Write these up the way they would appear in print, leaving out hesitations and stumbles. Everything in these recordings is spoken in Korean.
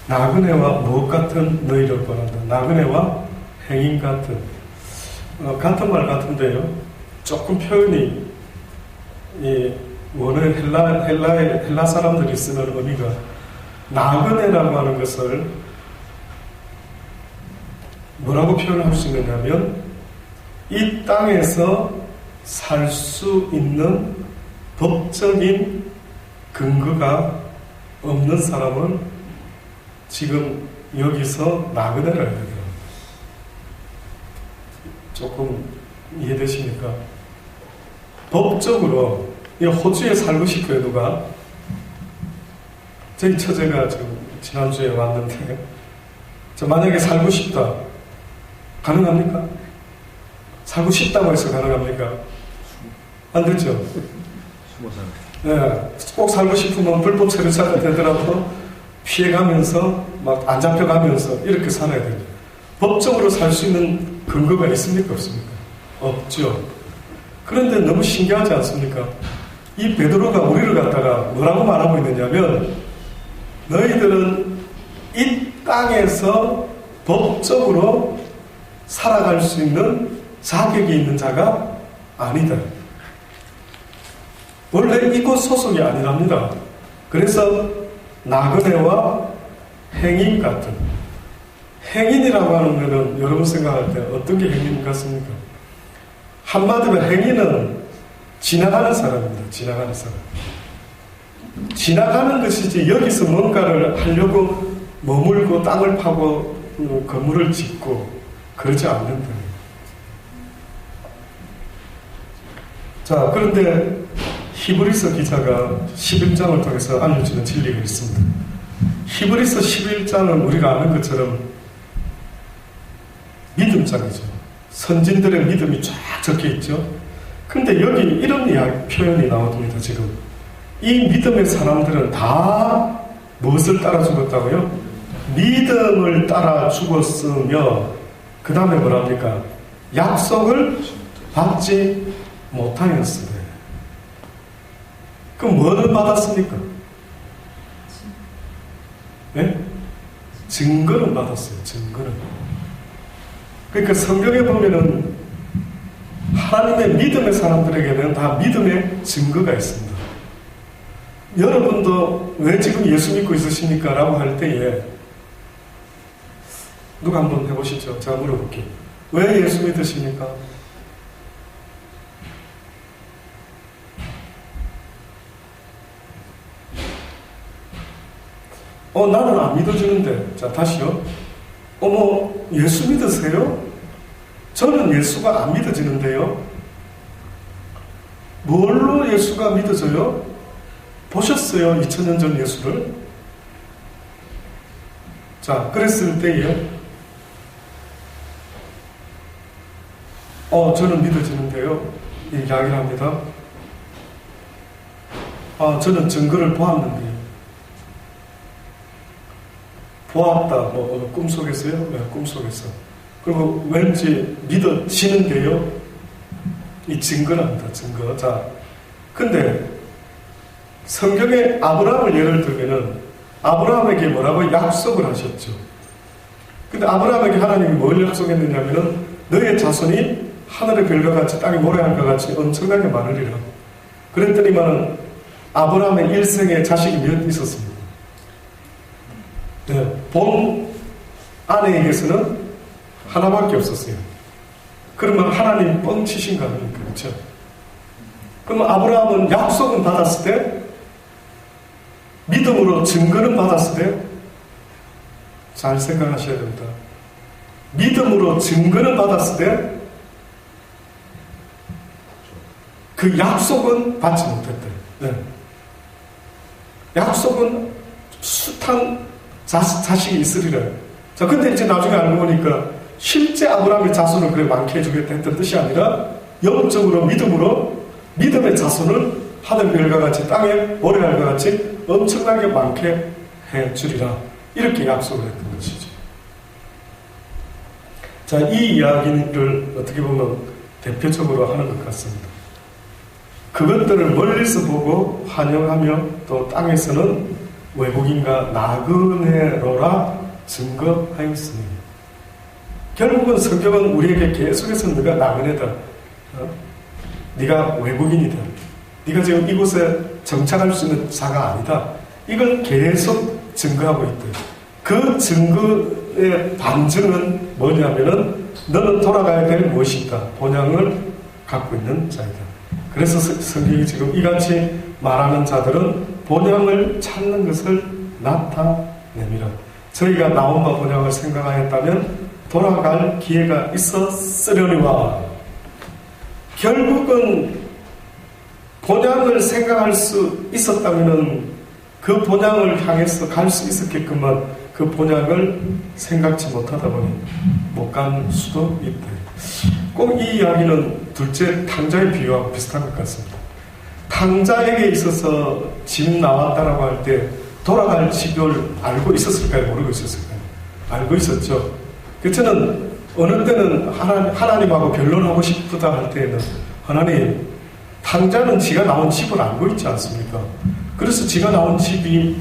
나그네와 무엇 같은 너희를 권한다. 나그네와 행인 같은 같은 말 같은데요. 조금 표현이 원래 헬라 사람들이 쓰는 의미가 나그네라고 하는 것을 뭐라고 표현할 수 있느냐면 이 땅에서 살 수 있는 법적인 근거가 없는 사람을 지금 여기서 나그네라 해야 돼요. 조금 이해되십니까? 법적으로 호주에 살고 싶어요. 누가? 저희 처제가 지금 지난주에 왔는데 저 만약에 살고 싶다 가능합니까? 살고 싶다고 해서 가능합니까? 안 되죠? 네, 꼭 살고 싶으면 불법 체류자가 되더라도 피해가면서 막 안 잡혀가면서 이렇게 살아야 돼요. 법적으로 살 수 있는 근거가 있습니까? 없습니까? 없죠. 그런데 너무 신기하지 않습니까? 이 베드로가 우리를 갖다가 뭐라고 말하고 있느냐면 너희들은 이 땅에서 법적으로 살아갈 수 있는 자격이 있는 자가 아니다. 원래 이곳 소속이 아니랍니다. 그래서 나그네와 행인 같은, 행인이라고 하는 것은 여러분 생각할 때 어떤 게 행인 같습니까? 한마디로 행인은 지나가는 사람입니다. 지나가는 사람. 지나가는 것이지 여기서 뭔가를 하려고 머물고 땅을 파고 건물을 짓고 그러지 않는다. 자, 그런데 히브리서 기자가 11장을 통해서 알려주는 진리가 있습니다. 히브리서 11장은 우리가 아는 것처럼 믿음장이죠. 선진들의 믿음이 쫙 적혀 있죠. 근데 여기 이런 표현이 나옵니다. 지금 이 믿음의 사람들은 다 무엇을 따라 죽었다고요? 믿음을 따라 죽었으며 그 다음에 뭐랍니까? 약속을 받지 못하였으며. 그럼 뭐를 받았습니까? 네? 증거를 받았어요. 증거를. 그러니까 성경에 보면은 하나님의 믿음의 사람들에게는 다 믿음의 증거가 있습니다. 여러분도 왜 지금 예수 믿고 있으십니까? 라고 할 때에 누가 한번 해보시죠. 제가 물어볼게요. 왜 예수 믿으십니까? 나는 안 믿어지는데. 자, 다시요. 예수 믿으세요? 저는 예수가 안 믿어지는데요. 뭘로 예수가 믿어져요? 보셨어요? 2000년 전 예수를? 자, 그랬을 때에 저는 믿어지는데요. 이야기를 합니다. 저는 증거를 보았는데요. 보았다. 꿈속에서요? 네, 꿈속에서. 그리고 왠지 믿어지는데요. 이 증거랍니다. 증거. 자, 근데 성경에 아브라함을 예를 들면은 아브라함에게 뭐라고 약속을 하셨죠. 근데 아브라함에게 하나님이 뭘 약속했느냐면은 너의 자손이 하늘의 별과 같이 땅의 모래알과 같이 엄청나게 많으리라. 그랬더니만은 아브라함의 일생에 자식이 몇 있었습니다. 네, 본 아내에게서는 하나밖에 없었어요. 그러면 하나님 뻥치신 거 아닙니까? 그렇죠? 그러면 아브라함은 약속은 받았을 때, 믿음으로 증거는 받았을 때, 잘 생각하셔야 됩니다. 믿음으로 증거는 받았을 때, 그 약속은 받지 못했대. 네. 약속은 숱한 자식이 있으리라. 자, 근데 이제 나중에 알고 보니까 실제 아브라함의 자손을 그래 많게 해주겠다 했던 뜻이 아니라 영적으로 믿음으로 믿음의 자손을 하늘별과 같이 땅에 모래알과 같이 엄청나게 많게 해주리라. 이렇게 약속을 했던 것이죠. 자, 이 이야기를 어떻게 보면 대표적으로 하는 것 같습니다. 그것들을 멀리서 보고 환영하며 또 땅에서는 외국인과 나그네로라 증거하였으니. 결국은 성경은 우리에게 계속해서 네가 나그네다, 네가 외국인이다, 네가 지금 이곳에 정착할 수 있는 자가 아니다, 이걸 계속 증거하고 있다. 그 증거의 반증은 뭐냐면은 너는 돌아가야 될 무엇이 있다, 본향을 갖고 있는 자이다. 그래서 성경이 지금 이같이 말하는 자들은 본향을 찾는 것을 나타냅니다. 저희가 나온 바 본향을 생각하였다면 돌아갈 기회가 있었으려니와, 결국은 본향을 생각할 수 있었다면 그 본향을 향해서 갈 수 있었겠구만 그 본향을 생각지 못하다 보니 못 간 수도 있다. 꼭 이 이야기는 둘째 탕자의 비유하고 비슷한 것 같습니다. 탕자에게 있어서 집 나왔다라고 할 때 돌아갈 집을 알고 있었을까요? 모르고 있었을까요? 알고 있었죠. 저는 어느 때는 하나님하고 변론하고 싶다 할 때에는, 하나님, 탕자는 지가 나온 집을 알고 있지 않습니까? 그래서 지가 나온 집이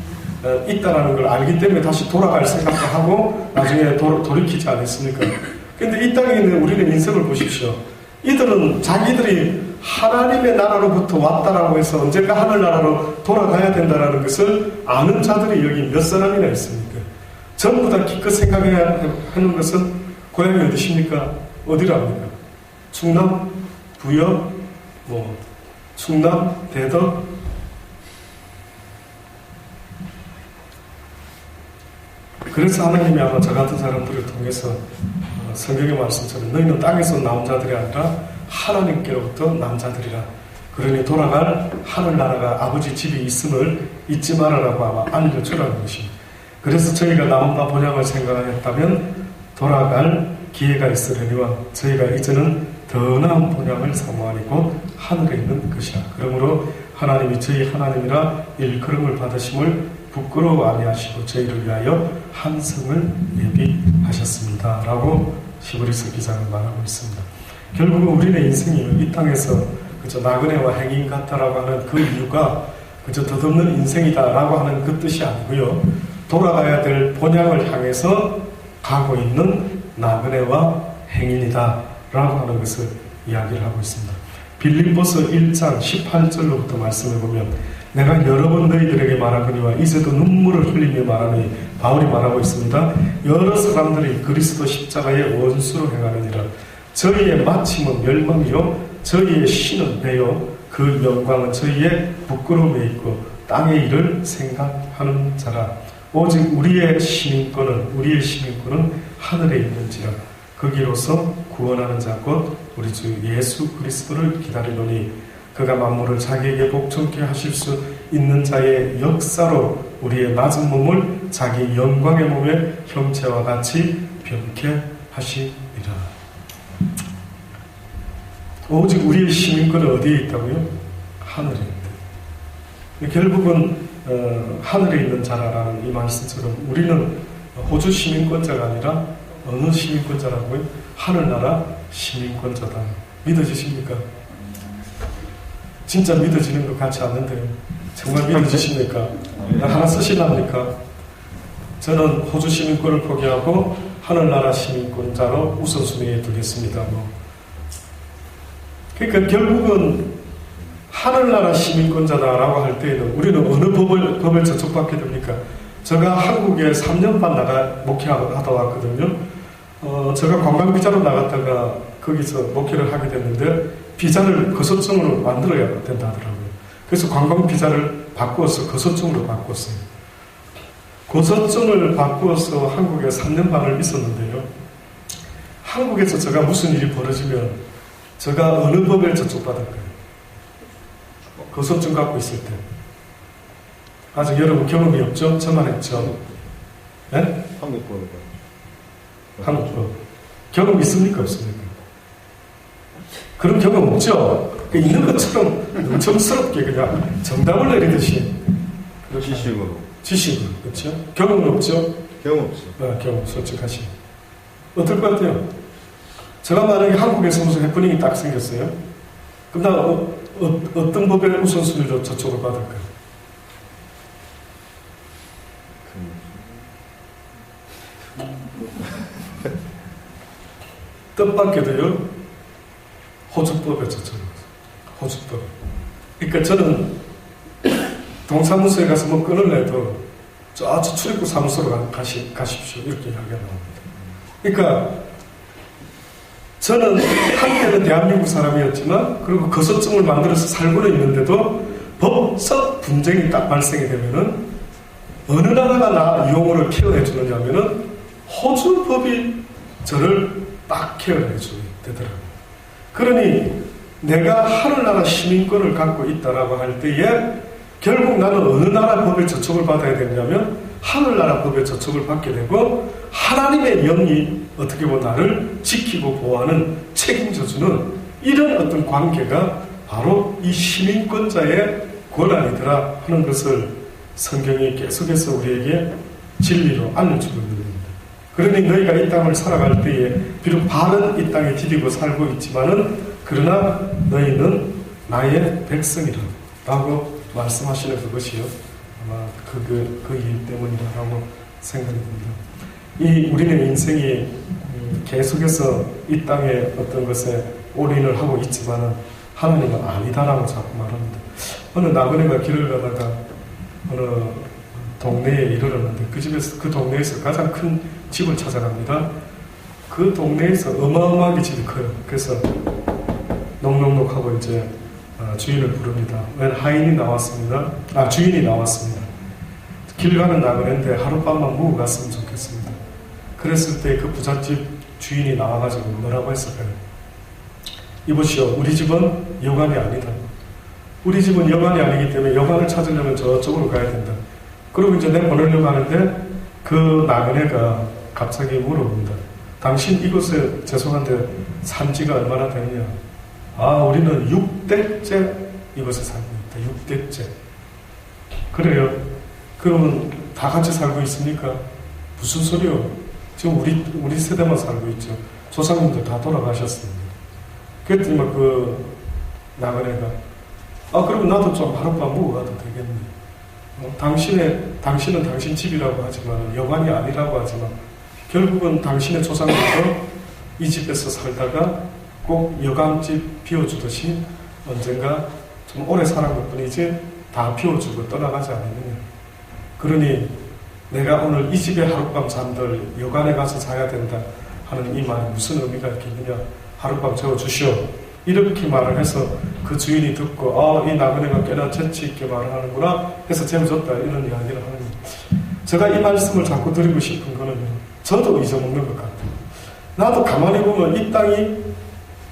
있다라는 걸 알기 때문에 다시 돌아갈 생각도 하고 나중에 돌이키지 않았습니까? 근데 이 땅에 있는 우리는 인생을 보십시오. 이들은 자기들이 하나님의 나라로부터 왔다라고 해서 언젠가 하늘나라로 돌아가야 된다라는 것을 아는 자들이 여기 몇 사람이나 있습니까? 전부 다 기껏 생각해야 하는 것은 고향이 어디십니까? 어디로 합니까? 충남, 부여, 충남, 대덕. 그래서 하나님이 아마 저 같은 사람들을 통해서 성경의 말씀처럼 너희는 땅에서 나온 자들이 아니라 하나님께로부터 난 자들이라. 그러니 돌아갈 하늘나라가 아버지 집이 있음을 잊지 말아라고 아마 알려주라는 것입니다. 그래서 저희가 나온 바 본향을 생각하였다면 돌아갈 기회가 있으려니와 저희가 이제는 더 나은 본향을 사모하니 곧 하늘에 있는 것이라. 그러므로 하나님이 저희 하나님이라 일컬음을 받으심을 부끄러워 아니하시고 저희를 위하여 한 성을 예비하셨습니다 라고 히브리서 기자는 말하고 있습니다. 결국은 우리의 인생이 이 땅에서 그저 나그네와 행인 같다라고 하는 그 이유가 그저 덧없는 인생이다라고 하는 그 뜻이 아니고요, 돌아가야 될 본향을 향해서 가고 있는 나그네와 행인이다 라고 하는 것을 이야기를 하고 있습니다. 빌립보서 1장 18절로부터 말씀해 보면, 내가 여러 번 너희들에게 말하거니와 이제도 눈물을 흘리며 말하니, 바울이 말하고 있습니다. 여러 사람들이 그리스도 십자가의 원수로 행하느니라. 저희의 마침은 멸망이요 저희의 신은 배요 그 영광은 저희의 부끄러움에 있고 땅의 일을 생각하는 자라. 오직 우리의 시민권은 하늘에 있는지라. 거기로서 구원하는 자 곧 우리 주 예수 그리스도를 기다리노니 그가 만물을 자기에게 복종케 하실 수 있는 자의 역사로 우리의 낮은 몸을 자기 영광의 몸의 형체와 같이 변케 하시리라. 오직 우리의 시민권은 어디에 있다고요? 하늘에 있다. 결국은 하늘에 있는 자라라는 이 말씀처럼 우리는 호주 시민권자가 아니라 어느 시민권자라고요? 하늘나라 시민권자다. 믿어지십니까? 진짜 믿어지는 것 같지 않는데요. 정말 믿어지십니까? 하나 쓰시랍니까? 저는 호주 시민권을 포기하고 하늘나라 시민권자로 우선순위에 두겠습니다. 그러니까 결국은 하늘나라 시민권자다라고 할 때에는 우리는 어느 법을 저촉받게 됩니까? 제가 한국에 3년 반 목회하다 왔거든요. 제가 관광비자로 나갔다가 거기서 목회를 하게 됐는데 비자를 거소증으로 만들어야 된다 하더라고요. 그래서 관광비자를 바꾸어서 거소증으로 바꿨어요. 거소증을 바꾸어서 한국에 3년 반을 있었는데요. 한국에서 제가 무슨 일이 벌어지면 제가 어느 법에 저촉받을까요? 거소증 갖고 있을 때. 아직 여러분 경험이 없죠? 저만 했죠? 네? 한국법이요. 한국법. 경험 있습니까? 없습니까? 그런 경험 없죠? 있는 것처럼 능청스럽게 그냥 정답을 내리듯이. 지식으로. 그렇죠? 경험은 없죠? 경험 없죠. 경험, 솔직하시. 어떨 것 같아요? 제가 만약에 한국에서 무슨 해프닝이 딱 생겼어요? 그럼 나 어떤 법의 우선순위로 저촉을 받을까요? 뜻밖에도요, 호주법에 저쳐요. 호주법. 그러니까 저는 동사무소에 가서 뭐 건을 내도 저쪽 출입국 사무소로 가십시오. 이렇게 이야기가 나옵니다. 그러니까 저는 한때는 대한민국 사람이었지만, 그리고 거소증을 만들어서 살고는 있는데도 법적 분쟁이 딱 발생이 되면은 어느 나라가 나 유용어를 케어해 주느냐면은 호주법이 저를 딱 케어해 주게 되더라고요. 그러니 내가 하늘나라 시민권을 갖고 있다라고 할 때에 결국 나는 어느 나라 법에 저촉을 받아야 되냐면 하늘나라 법에 저촉을 받게 되고, 하나님의 영이 어떻게 보면 나를 지키고 보호하는, 책임져주는 이런 어떤 관계가 바로 이 시민권자의 권한이더라 하는 것을 성경이 계속해서 우리에게 진리로 알려주고 있는 겁니다. 그러니 너희가 이 땅을 살아갈 때에 비록 발은 이 땅에 디디고 살고 있지만은 그러나 너희는 나의 백성이라 라고 말씀하시는 그것이요, 아마 그 일 때문이라고 생각이 듭니다. 우리는 인생이 계속해서 이 땅의 어떤 것에 올인을 하고 있지만은 하나님은 아니다라고 자꾸 말합니다. 어느 나그네가 길을 가다가 어느 동네에 이르렀는데 그 동네에서 가장 큰 집을 찾아갑니다. 그 동네에서 어마어마하게 집이 커요. 그래서 녹록록하고 이제 주인을 부릅니다. 웬 하인이 나왔습니다. 주인이 나왔습니다. 길 가는 나그네인데 하룻밤만 묵고 갔으면 좋겠습니다. 그랬을 때 그 부잣집 주인이 나와가지고 뭐라고 했을까요? 이보시오, 우리 집은 여관이 아니다. 우리 집은 여관이 아니기 때문에 여관을 찾으려면 저쪽으로 가야 된다. 그리고 이제 내가 보내려고 하는데 그 나그네가 갑자기 물어봅니다. 당신 이곳에 죄송한데 산지가 얼마나 되느냐? 우리는 6대째 이곳에 살고 있다. 6대째. 그래요. 그러면 다 같이 살고 있습니까? 무슨 소리요? 지금 우리 세대만 살고 있죠. 조상님들 다 돌아가셨습니다. 그랬더니 막 그 나그네가 그러면 나도 좀 하룻밤 묵고 가도 되겠네. 당신은 당신 집이라고 하지만 여관이 아니라고 하지만 결국은 당신의 조상들도 이 집에서 살다가 꼭 여관집 비워주듯이 언젠가 좀 오래 살은 것뿐이지 다 비워주고 떠나가지 않느냐. 그러니 내가 오늘 이 집에 하룻밤 잠들 여관에 가서 자야 된다 하는 이 말이 무슨 의미가 있겠느냐. 하룻밤 재워주시오. 이렇게 말을 해서 그 주인이 듣고 이 나그네가 꽤나 재치있게 말을 하는구나 해서 재워줬다 이런 이야기를 하는 거예요. 제가 이 말씀을 자꾸 드리고 싶은 거는요, 저도 잊어먹는 것 같아요. 나도 가만히 보면 이 땅이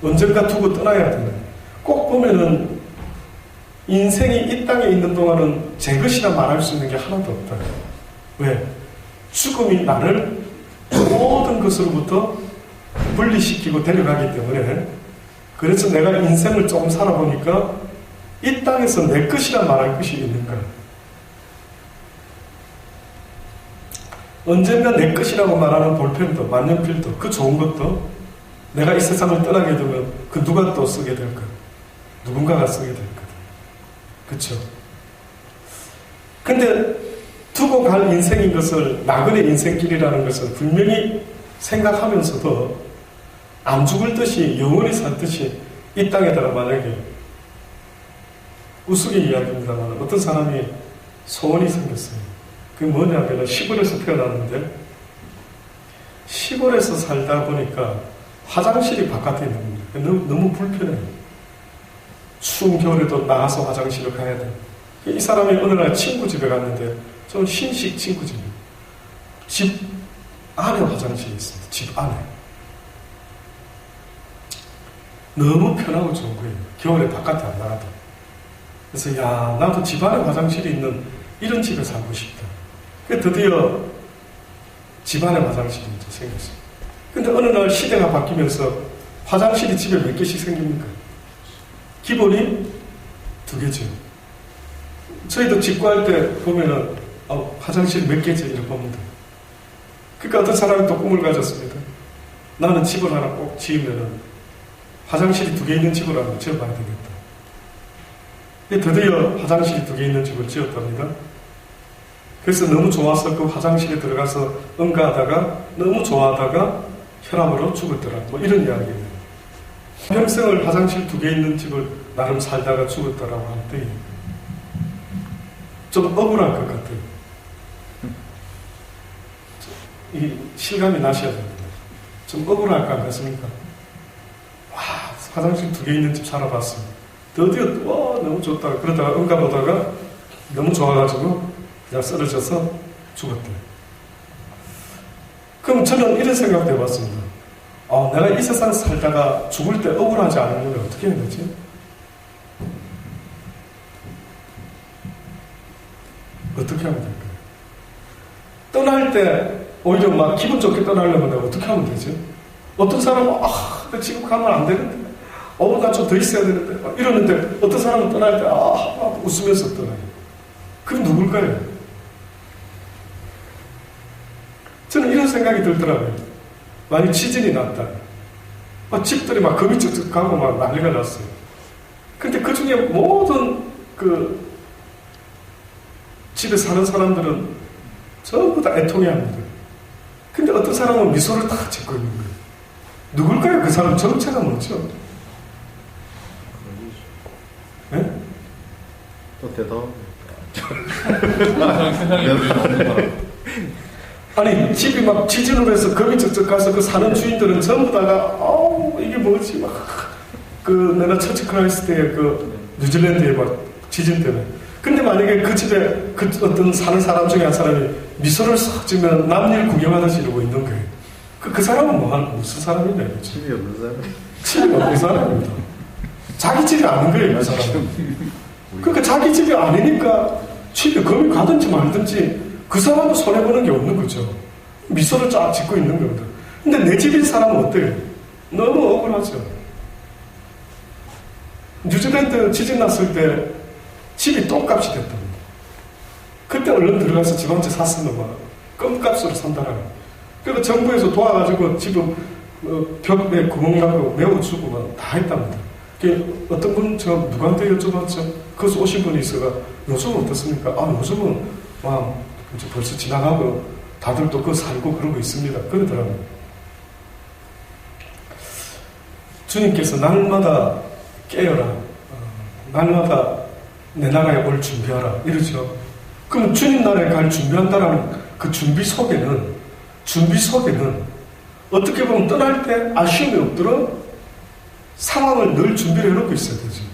언젠가 두고 떠나야 되는, 꼭 보면은 인생이 이 땅에 있는 동안은 제 것이라 말할 수 있는 게 하나도 없다. 왜? 죽음이 나를 모든 것으로부터 분리시키고 데려가기 때문에, 그래서 내가 인생을 조금 살아보니까 이 땅에서 내 것이라 말할 것이 있는가? 언젠가 내 것이라고 말하는 볼펜도 만년필도 그 좋은 것도 내가 이 세상을 떠나게 되면 그 누가 또 쓰게 될까? 누군가가 쓰게 될 거다. 그렇죠? 근데 두고 갈 인생인 것을, 나그네 인생길이라는 것을 분명히 생각하면서도 안 죽을 듯이 영원히 살 듯이 이 땅에다가 만약에 우스개 이야기입니다만 어떤 사람이 소원이 생겼어요. 그게 뭐냐면 시골에서 태어났는데 시골에서 살다 보니까 화장실이 바깥에 있는 겁니다. 너무 불편해요. 추운 겨울에도 나가서 화장실을 가야 돼요. 이 사람이 어느 날 친구 집에 갔는데 좀 신식 친구 집이에요. 집 안에 화장실이 있습니다. 집 안에. 너무 편하고 좋은 거예요. 겨울에 바깥에 안 나가도. 그래서 나도 집 안에 화장실이 있는 이런 집에 살고 싶다. 그래서 드디어 집 안에 화장실이 이제 생겼어요. 근데 어느 날 시대가 바뀌면서 화장실이 집에 몇 개씩 생깁니까? 기본이 2개죠. 저희도 집 구할 때 보면은 화장실이 몇 개지 이렇게 봅니다. 그러니까 어떤 사람이 또 꿈을 가졌습니다. 나는 집을 하나 꼭 지으면은 화장실이 2개 있는 집을 한번 지어봐야 되겠다. 드디어 화장실이 2개 있는 집을 지었답니다. 그래서 너무 좋아서 그 화장실에 들어가서 응가하다가 너무 좋아하다가 혈압으로 죽었더라. 뭐 이런 이야기예요. 평생을 화장실 2개 있는 집을 나름 살다가 죽었더라고 하는데 좀 억울할 것 같아요. 이 실감이 나셔야 됩니다. 좀 억울할 것 같습니까? 와, 화장실 2개 있는 집 살아봤어요. 드디어 와 너무 좋다. 그러다가 응가 보다가 너무 좋아가지고 그냥 쓰러져서 죽었대. 그럼 저는 이런 생각도 해봤습니다. 내가 이 세상 살다가 죽을 때 억울하지 않으면 어떻게 해야 되지? 어떻게 하면 될까요? 떠날 때 오히려 막 기분 좋게 떠나려면 내가 어떻게 하면 되지? 어떤 사람은 나 지금 가면 안 되는데 나 좀 더 있어야 되는데 이러는데 어떤 사람은 떠날 때 웃으면서 떠나요. 그게 누굴까요? 저는 이런 생각이 들더라고요. 만약 지진이 났다. 집들이 막 금이 쭉쭉 가고 막 난리가 났어요. 근데 그 중에 모든 집에 사는 사람들은 전부 다 애통해합니다. 근데 어떤 사람은 미소를 다 짓고 있는 거예요. 누굴까요? 그 사람 정체가 뭐죠? 네? 또 대답. 아니 집이 막 지진으로 해서 금이 쩍쩍 가서 그 사는 주인들은 전부 다가 이게 뭐지 내가 처치 크라이스트의 뉴질랜드의 막 지진 때문에. 근데 만약에 그 집에 어떤 사는 사람 중에 한 사람이 미소를 싹 지면 남일 구경하듯이 이러고 있는 거예요. 그 사람은 무슨 사람이냐? 집이 없는 사람. 집이 없는 사람입니다. 자기 집이 아닌 거예요, 그 사람은. 그러니까 자기 집이 아니니까 집에 금이 가든지 말든지 그 사람은 손해보는 게 없는 거죠. 미소를 쫙 짓고 있는 겁니다. 근데 내 집인 사람은 어때요? 너무 억울하죠. 뉴질랜드 지진 났을 때 집이 똥값이 됐답니다. 그때 얼른 들어가서 집 한 채 샀으면 막 껌값으로 산다라고. 그래서 정부에서 도와가지고 집은 벽에 구멍 나고 메워주고 막 다 했답니다. 어떤 분 누구한테 여쭤봤죠? 거기서 오신 분이 있어가 요즘은 어떻습니까? 요즘은 이제 벌써 지나가고 다들 또 그거 살고 그러고 있습니다. 그러더라고요. 주님께서 날마다 깨어라. 날마다 내 나라에 올 준비하라. 이러죠. 그럼 주님 나라에 갈 준비한다라는 그 준비 속에는 어떻게 보면 떠날 때 아쉬움이 없도록 상황을 늘 준비를 해놓고 있어야 되죠.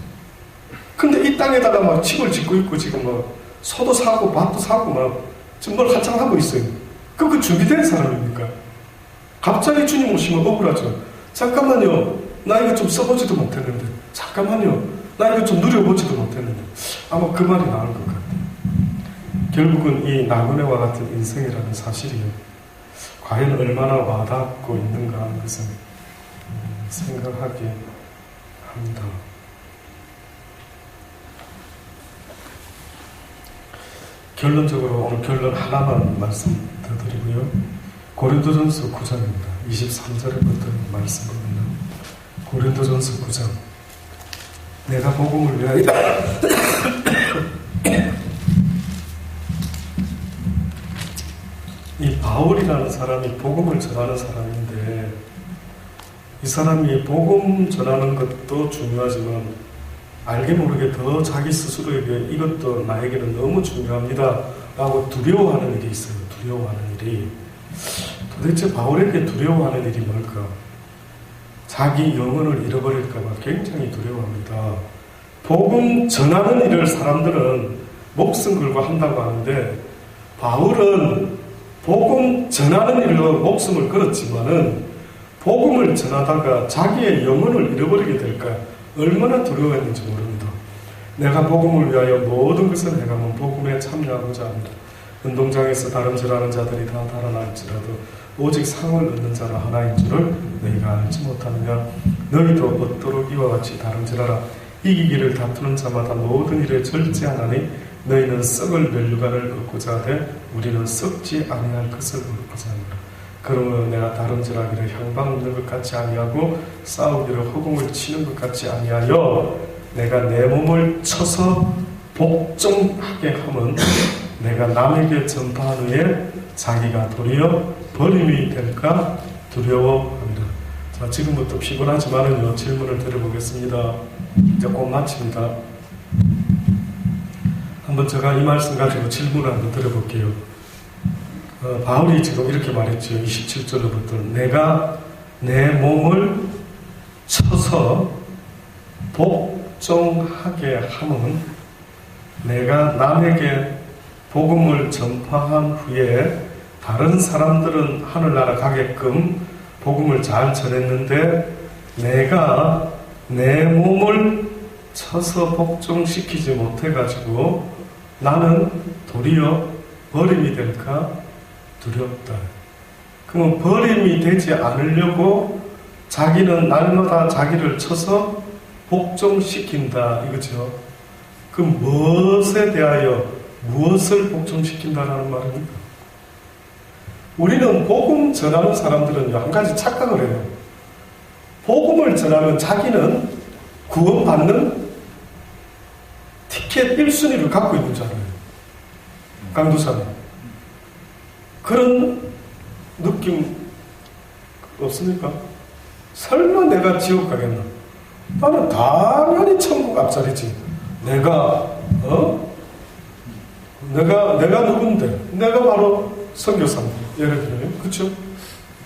근데 이 땅에다가 막 집을 짓고 있고 지금 막 소도 사고 밭도 사고 막 지금 뭘 한창 하고 있어요. 그 준비된 사람입니까? 갑자기 주님 오시면 억울하죠. 잠깐만요. 나 이거 좀 써보지도 못했는데. 잠깐만요. 나 이거 좀 누려보지도 못했는데. 아마 그 말이 나올 것 같아요. 결국은 이 나그네와 같은 인생이라는 사실이요. 과연 얼마나 와닿고 있는가 하는 것은 생각하게 합니다. 결론적으로 오늘 결론 하나만 말씀 더 드리고요. 고린도전서 9장입니다. 23절부터 말씀입니다. 고린도전서 9장. 내가 복음을 위하여 이 바울이라는 사람이 복음을 전하는 사람인데 이 사람이 복음 전하는 것도 중요하지만 알게 모르게 더 자기 스스로에게 이것도 나에게는 너무 중요합니다 라고 두려워하는 일이 있어요. 두려워하는 일이. 도대체 바울에게 두려워하는 일이 뭘까? 자기 영혼을 잃어버릴까봐 굉장히 두려워합니다. 복음 전하는 일을 사람들은 목숨 걸고 한다고 하는데 바울은 복음 전하는 일로 목숨을 걸었지만은 복음을 전하다가 자기의 영혼을 잃어버리게 될까 얼마나 두려워했는지 모릅니다. 내가 복음을 위하여 모든 것을 해가면 복음에 참여하고자 합니다. 운동장에서 다름질하는 자들이 다 달아날지라도 오직 상을 얻는 자는 하나인 줄을 너희가 알지 못하느냐. 너희도 얻도록 이와 같이 다름질하라. 이기기를 다투는 자마다 모든 일에 절제하나니 너희는 썩을 멸류관을 얻고자 하되 우리는 썩지 아니할 것을 얻고자 합니다. 그러므로 내가 다름질하기를 향방 없는 것 같이 아니하고 싸우기를 허공을 치는 것 같이 아니하여 내가 내 몸을 쳐서 복종하게 하면 내가 남에게 전파한 후에 자기가 도리어 버림이 될까 두려워합니다. 자, 지금부터 피곤하지만은요, 질문을 드려보겠습니다. 이제 곧 마칩니다. 한번 제가 이 말씀 가지고 질문을 한번 드려볼게요. 바울이 지금 이렇게 말했죠. 27절로부터 내가 내 몸을 쳐서 복종하게 함은 내가 남에게 복음을 전파한 후에 다른 사람들은 하늘나라 가게끔 복음을 잘 전했는데 내가 내 몸을 쳐서 복종시키지 못해가지고 나는 도리어 버림이 될까 두렵다. 그러면 버림이 되지 않으려고 자기는 날마다 자기를 쳐서 복종시킨다 이거죠. 그럼 무엇에 대하여 무엇을 복종시킨다라는 말입니까? 우리는 복음 전하는 사람들은요, 한 가지 착각을 해요. 복음을 전하면 자기는 구원받는 티켓 1순위를 갖고 있는 줄 알아요. 강도사는. 그런 느낌 없습니까? 설마 내가 지옥 가겠나? 나는 당연히 천국 앞자리지. 내가 누군데? 내가 바로 선교사입니다. 예를 들면, 그렇죠?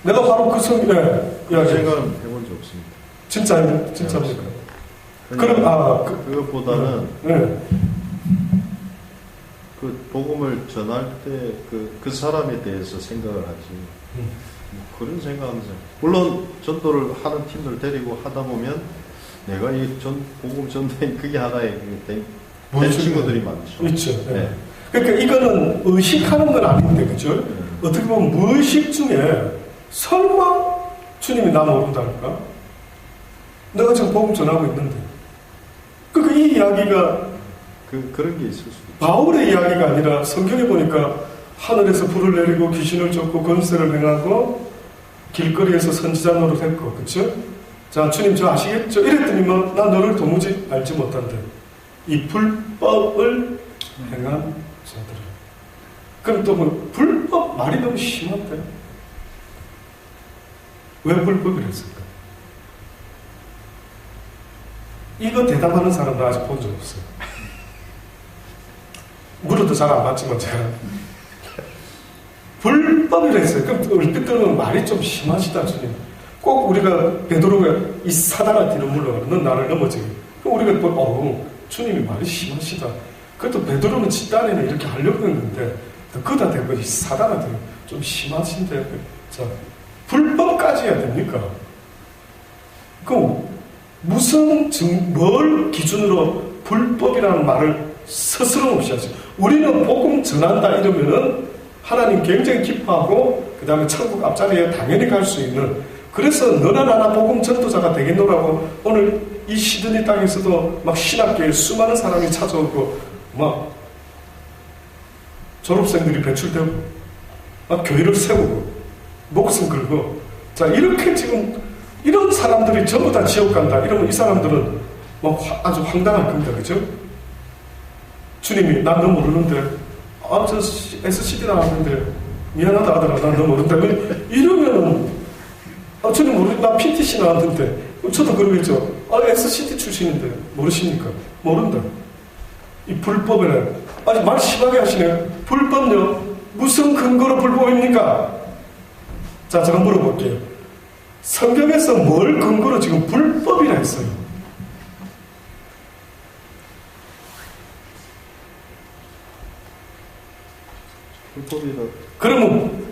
내가 바로 그 선교, 생각은 해본 적 없습니다. 진짜입니까? 그럼 그것보다는 네. 그 복음을 전할 때 그 사람에 대해서 생각을 하지. 그런 생각하면서 물론 전도를 하는 팀들 데리고 하다 보면 내가 이 복음 전도에 그게 하나의 된 친구들이 많죠. 있죠. 네. 그러니까 이거는 의식하는 건 아닌데, 그죠? 어떻게 보면 무의식 중에 설마 주님이 나 모른다니까? 내가 지금 복음 전하고 있는데. 그러니까 이 이야기가 그런 게 있을 수도 있죠. 바울의 이야기가 아니라 성경에 보니까 하늘에서 불을 내리고 귀신을 쫓고 권세를 행하고 길거리에서 선지자 노릇했고, 그쵸? 자, 주님 저 아시겠죠? 이랬더니만 나 너를 도무지 알지 못한대. 이 불법을 행한 자들. 그럼 또 뭐 불법 말이 너무 심한데 왜 불법을 했을까? 이거 대답하는 사람은 아직 본 적 없어요. 물어도 잘 안 받지만 제가 불법이라 했어요. 그럼 얼핏 들으면 말이 좀 심하시다 주님. 꼭 우리가 베드로가 이 사단아 뒤로 물러가라. 넌 나를 넘어지게. 그럼 우리가 또 주님이 말이 심하시다. 그것도 베드로는 집단에는 이렇게 하려고 했는데 그다 대고 이 사단아 뒤로 좀 심하신데. 자, 불법까지 해야 됩니까? 그럼 무슨 뭘 기준으로 불법이라는 말을 스스럼없이 하죠. 우리는 복음 전한다 이러면은 하나님 굉장히 기뻐하고 그 다음에 천국 앞자리에 당연히 갈 수 있는, 그래서 너나 나나 복음 전도자가 되겠노라고 오늘 이 시드니 땅에서도 막 신학교에 수많은 사람이 찾아오고 막 졸업생들이 배출되고 막 교회를 세우고 목숨 걸고, 자 이렇게 지금 이런 사람들이 전부 다 지옥 간다 이러면 이 사람들은 뭐 아주 황당할 겁니다. 그죠? 주님이 난 너 모르는데 저 SCD 나왔는데 미안하다 하더라. 난 너 모른다. 이러면은 주님 모르 나 PTC 나왔는데 저도 그러겠죠. SCD 출신인데 모르십니까? 모른다. 이 불법에는 아주 말 심하게 하시네요. 불법요? 무슨 근거로 불법입니까? 자, 제가 물어볼게요. 성경에서 뭘 근거로 지금 불법이라 했어요? 불법이라. 그러면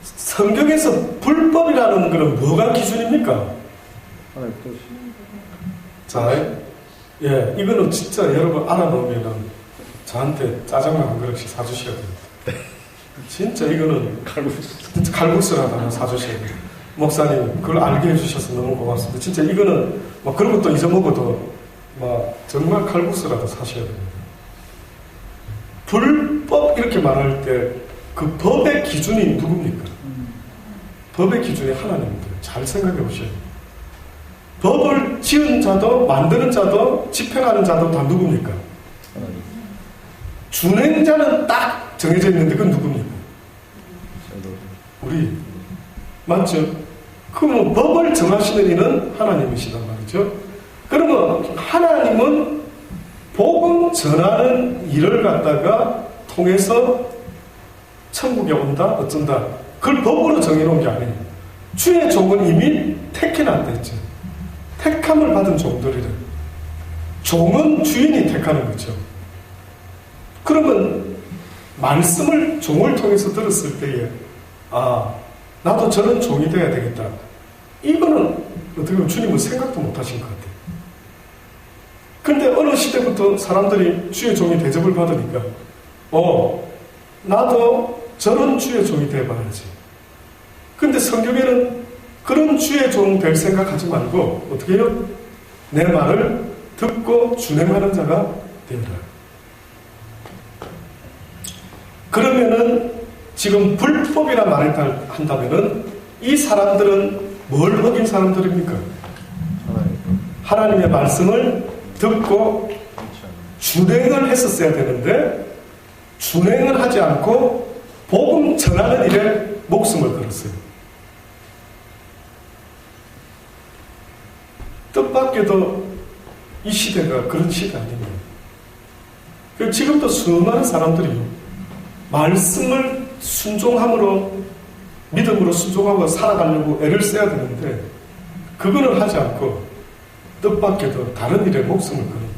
성경에서 불법이라는 것은 뭐가 기준입니까? 하나님 뜻이. 자, 이거는 진짜 여러분 알아놓으면은 저한테 짜장면 한 그릇씩 사주셔야 됩니다. 진짜 이거는 칼국수라도 하나 사주셔야 돼요. 목사님, 그걸 알게 해주셔서 너무 고맙습니다. 진짜 이거는 막 그런 것도 잊어먹어도 막 정말 칼국수라도 사셔야 됩니다. 불법 이렇게 말할 때 그 법의 기준이 누굽니까? 법의 기준이 하나님입니다. 잘 생각해 보셔야 돼요. 법을 지은 자도 만드는 자도 집행하는 자도 다 누굽니까? 준행자는 딱 정해져 있는데 그건 누굽니까? 우리. 맞죠? 그러면 법을 정하시는 이는 하나님이시단 말이죠. 그러면 하나님은 복음 전하는 일을 갖다가 통해서 천국에 온다, 어쩐다. 그걸 법으로 정해놓은 게 아니에요. 주의 종은 이미 택해놨다 했죠. 택함을 받은 종들이래. 종은 주인이 택하는 거죠. 그러면 말씀을 종을 통해서 들었을 때에 나도 저런 종이 돼야 되겠다. 이거는 어떻게 보면 주님은 생각도 못 하신 것 같아요. 근데 어느 시대부터 사람들이 주의 종이 대접을 받으니까 나도 저런 주의 종이 돼봐야지. 근데 성경에는 그런 주의 종 될 생각하지 말고 어떻게 해요? 내 말을 듣고 준행하는 자가 되리라. 그러면은 지금 불법이라 한다면은 이 사람들은 뭘 어긴 사람들입니까? 하나님의 말씀을 듣고 준행을 했었어야 되는데 준행을 하지 않고 복음 전하는 일에 목숨을 걸었어요. 뜻밖에도 이 시대가 그런 시대 아닙니다. 지금도 수많은 사람들이 말씀을 순종함으로 믿음으로 순종하고 살아가려고 애를 써야 되는데 그거는 하지 않고 뜻밖에도 다른 일에 목숨을 거는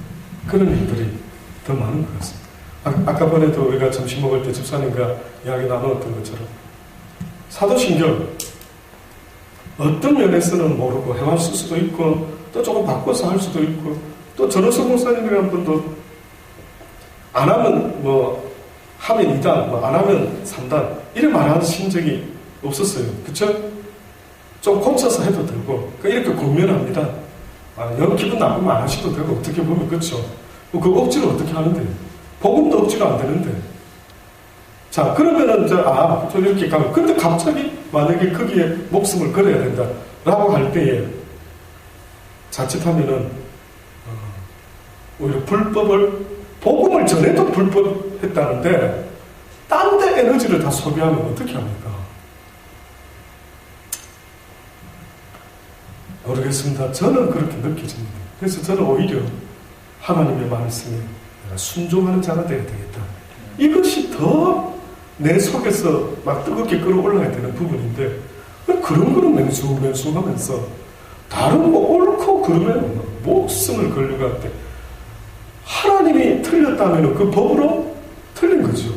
그런 일들이 더 많은 것 같습니다. 아까 전에도 우리가 점심 먹을 때 집사님과 이야기 나누었던 것처럼 사도신경 어떤 면에서는 모르고 해왔을 수도 있고 또 조금 바꿔서 할 수도 있고 또 전호성 목사님이라는 분도 안 하면 하면 2단, 안 하면 3단 이렇게 말하신 적이 없었어요. 그쵸? 좀 고쳐서 해도 되고 이렇게 고민합니다. 영 기분 나쁘면 안 하셔도 되고 어떻게 보면 그렇죠. 그 억지로 어떻게 하는데 복음도 억지로 안 되는데 자 그러면은 저 이렇게 가면 근데 갑자기 만약에 거기에 목숨을 걸어야 된다 라고 할 때에 자칫하면은 오히려 불법을 복음을 전에도 불법했다는데 딴 데 에너지를 다 소비하면 어떻게 합니까? 모르겠습니다. 저는 그렇게 느껴집니다. 그래서 저는 오히려 하나님의 말씀에 내가 순종하는 자가 되어야 되겠다. 이것이 더 내 속에서 막 뜨겁게 끌어올라야 되는 부분인데 그런 거는 맹수하면서 다른 옳고 그르면 목숨을 걸려고 할 때 하나님이 틀렸다면 그 법으로 틀린 거죠.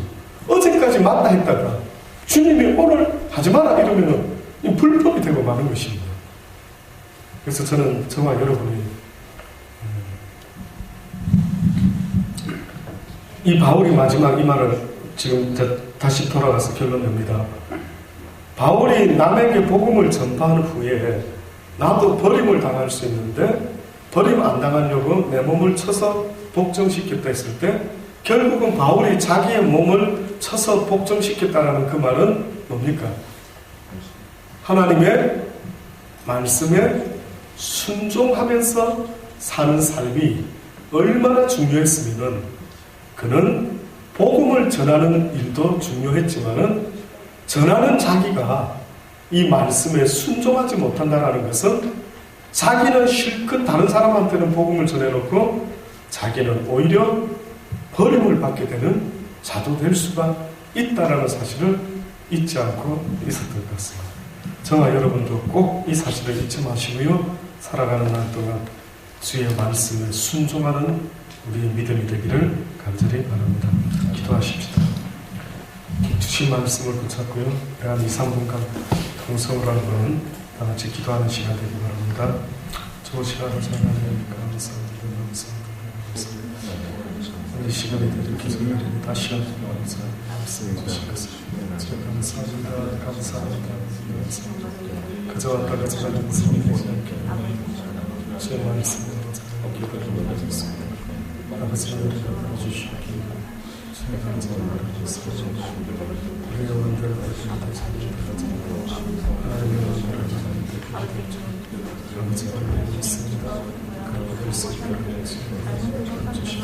어제까지 맞다 했다가 주님이 오늘 하지 마라 이러면 불법이 되고 마는 것입니다. 그래서 저는 저와 여러분이 이 바울이 마지막 이 말을 지금 다시 돌아가서 결론 냅니다. 바울이 남에게 복음을 전파한 후에 나도 버림을 당할 수 있는데 버림 안 당하려고 내 몸을 쳐서 복종시켰다 했을 때 결국은 바울이 자기의 몸을 쳐서 복종시켰다라는 그 말은 뭡니까? 하나님의 말씀에 순종하면서 사는 삶이 얼마나 중요했으면은 그는 복음을 전하는 일도 중요했지만은 전하는 자기가 이 말씀에 순종하지 못한다라는 것은 자기는 실컷 다른 사람한테는 복음을 전해놓고 자기는 오히려 버림을 받게 되는 자도 될 수가 있다라는 사실을 잊지 않고 있었던 것 같습니다. 저와 여러분도 꼭 이 사실을 잊지 마시고요. 살아가는 날 동안 주의 말씀에 순종하는 우리의 믿음이 되기를 간절히 바랍니다. 기도하십시다. 주신 말씀을 붙잡고요. 한 2, 3분간 통성으로 한번 다 같이 기도하는 시간 되기 바랍니다. 좋은 시간을 사용하니까 감사합니다. 이 시간에 대해서 다시 한번 말씀해 주신 것을 감사합니다. 감사합니다. 그저 왔다 그저 가는 제 말씀으로 기도를 하겠습니다. 아버지를 주시기 주의 감사를 드리겠습니다. 우리 영혼들을 하나님의 아버지를 믿습니다. 그렇게 될 수 있도록 주시기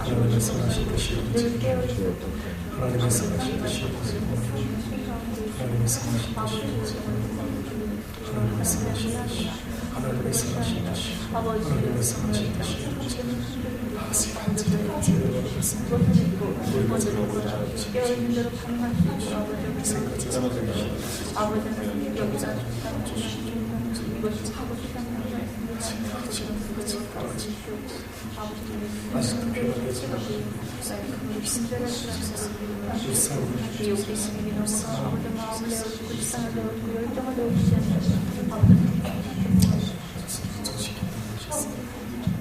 하나님의 선하신 뜻이 하나님의 선하신 뜻이 하나님의 선하신 뜻이 하나님의 선하신 뜻이 하나님의 선하신 뜻이 하나님의 선하신 뜻이 아직도 변화되지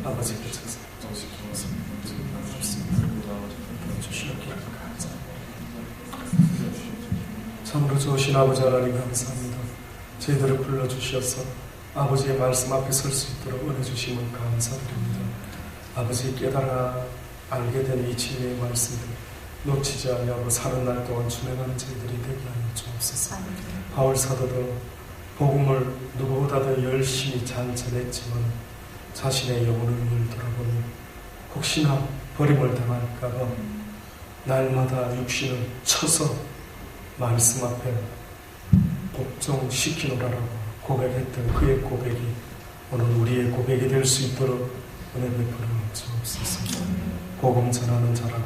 아버지께 참으로 좋으신 아버지 하나님 감사합니다. 저희들을 불러주셔서 아버지의 말씀 앞에 설 수 있도록 은혜 주심을 감사드립니다. 아버지 깨달아 알게 된 이 진리의 말씀들 놓치지 아니하고 사는 날 동안 준행하는 저희들이 되게 하여 주옵소서. 바울 사도도 복음을 누구보다 더 열심히 잔쳐냈지만 자신의 영혼을 늘 돌아보니 혹시나 버림을 당할까 봐 날마다 육신을 쳐서 말씀 앞에 복종시키노라라고 고백했던 그의 고백이 오늘 우리의 고백이 될 수 있도록 은혜 베풀어 주옵소서. 복음 전하는 자라고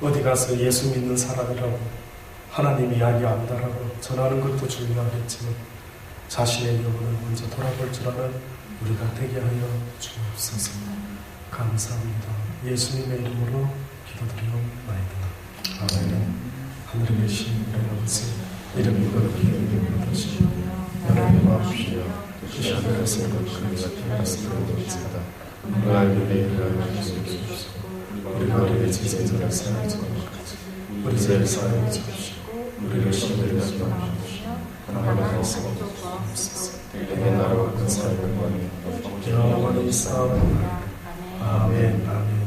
어디 가서 예수 믿는 사람이라고 하나님 이야기 안다라고 전하는 것도 중요하겠지만 자신의 영혼을 먼저 돌아볼 줄 아는 우리가 되게 하여 주옵소서. 감사합니다. 예수님의 이름으로 기도드리옵나이다. 아멘. 하늘에 계신 우리 아버지 이름이 거룩히 여김을 받으시고 나라의 마옵시며 뜻이 하늘에서 이루어지는 것 같이 이루어집니다. 우리를 위하여 주옵소서. 우리가 우리의 제사장을 사하여 주옵소서. 우리 죄를 사하여 주옵소서. 우리를 시험에 하지 마옵소서. 하나님께서 주옵소서. 내게 나라와 큰 사랑과 영광이 영원히 있사옵나이다. 아멘. 아멘.